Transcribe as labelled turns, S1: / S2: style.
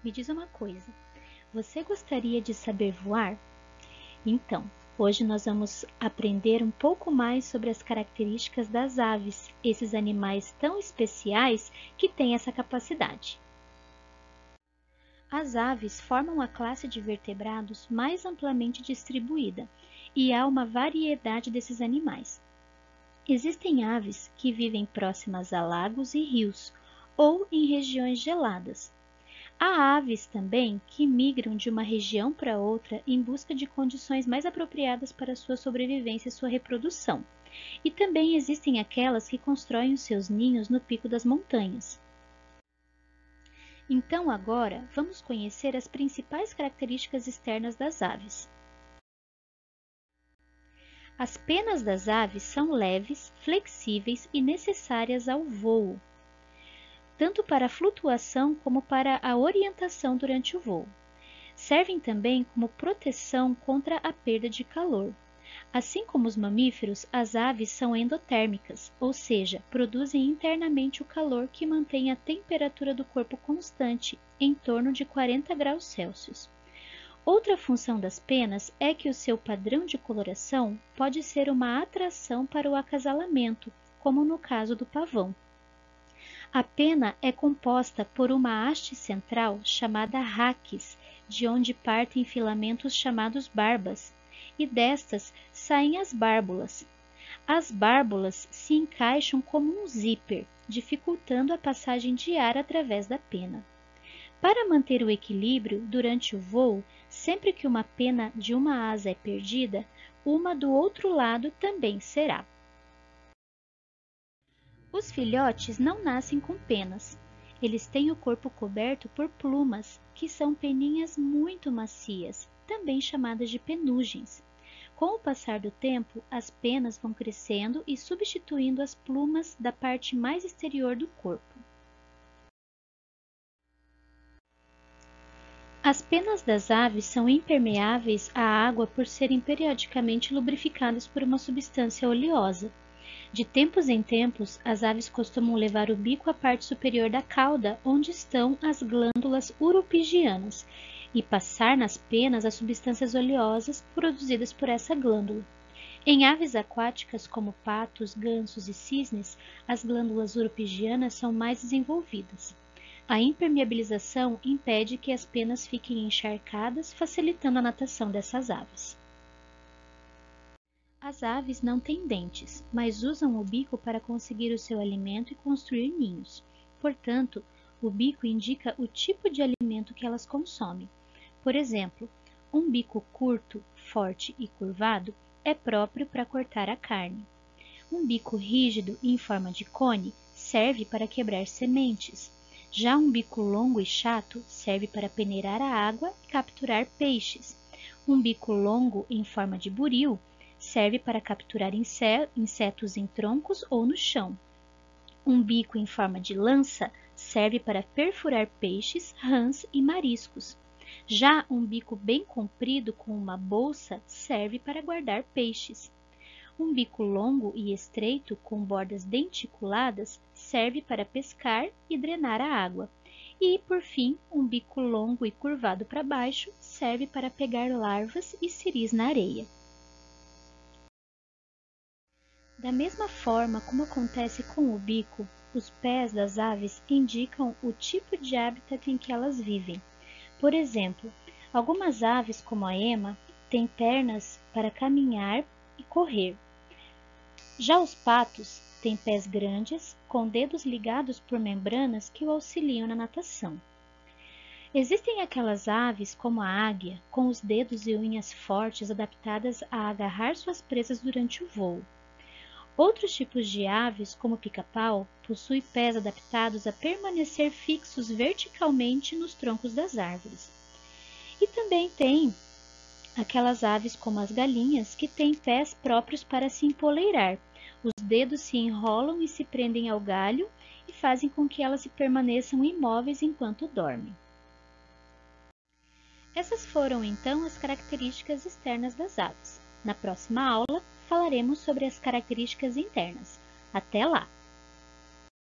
S1: me diz uma coisa, você gostaria de saber voar? Então, hoje nós vamos aprender um pouco mais sobre as características das aves, esses animais tão especiais que têm essa capacidade. As aves formam a classe de vertebrados mais amplamente distribuída, e há uma variedade desses animais. Existem aves que vivem próximas a lagos e rios, ou em regiões geladas. Há aves também que migram de uma região para outra em busca de condições mais apropriadas para sua sobrevivência e sua reprodução. E também existem aquelas que constroem os seus ninhos no pico das montanhas. Então agora vamos conhecer as principais características externas das aves. As penas das aves são leves, flexíveis e necessárias ao voo, tanto para a flutuação como para a orientação durante o voo. Servem também como proteção contra a perda de calor. Assim como os mamíferos, as aves são endotérmicas, ou seja, produzem internamente o calor que mantém a temperatura do corpo constante, em torno de 40 graus Celsius. Outra função das penas é que o seu padrão de coloração pode ser uma atração para o acasalamento, como no caso do pavão. A pena é composta por uma haste central chamada raquis, de onde partem filamentos chamados barbas, e destas saem as bárbulas. As bárbulas se encaixam como um zíper, dificultando a passagem de ar através da pena. Para manter o equilíbrio durante o voo, sempre que uma pena de uma asa é perdida, uma do outro lado também será. Os filhotes não nascem com penas. Eles têm o corpo coberto por plumas, que são peninhas muito macias, também chamadas de penugens. Com o passar do tempo, as penas vão crescendo e substituindo as plumas da parte mais exterior do corpo. As penas das aves são impermeáveis à água por serem periodicamente lubrificadas por uma substância oleosa. De tempos em tempos, as aves costumam levar o bico à parte superior da cauda, onde estão as glândulas uropigianas, e passar nas penas as substâncias oleosas produzidas por essa glândula. Em aves aquáticas como patos, gansos e cisnes, as glândulas uropigianas são mais desenvolvidas. A impermeabilização impede que as penas fiquem encharcadas, facilitando a natação dessas aves. As aves não têm dentes, mas usam o bico para conseguir o seu alimento e construir ninhos. Portanto, o bico indica o tipo de alimento que elas consomem. Por exemplo, um bico curto, forte e curvado é próprio para cortar a carne. Um bico rígido e em forma de cone serve para quebrar sementes. Já um bico longo e chato serve para peneirar a água e capturar peixes. Um bico longo em forma de buril serve para capturar insetos em troncos ou no chão. Um bico em forma de lança serve para perfurar peixes, rãs e mariscos. Já um bico bem comprido com uma bolsa serve para guardar peixes. Um bico longo e estreito com bordas denticuladas serve para pescar e drenar a água. E, por fim, um bico longo e curvado para baixo serve para pegar larvas e ciris na areia. Da mesma forma como acontece com o bico, os pés das aves indicam o tipo de hábitat em que elas vivem. Por exemplo, algumas aves, como a ema, têm pernas para caminhar e correr. Já os patos têm pés grandes, com dedos ligados por membranas que o auxiliam na natação. Existem aquelas aves, como a águia, com os dedos e unhas fortes adaptadas a agarrar suas presas durante o voo. Outros tipos de aves, como o pica-pau, possuem pés adaptados a permanecer fixos verticalmente nos troncos das árvores. E também tem aquelas aves, como as galinhas, que têm pés próprios para se empoleirar. Os dedos se enrolam e se prendem ao galho e fazem com que elas permaneçam imóveis enquanto dormem. Essas foram, então, as características externas das aves. Na próxima aula, falaremos sobre as características internas. Até lá!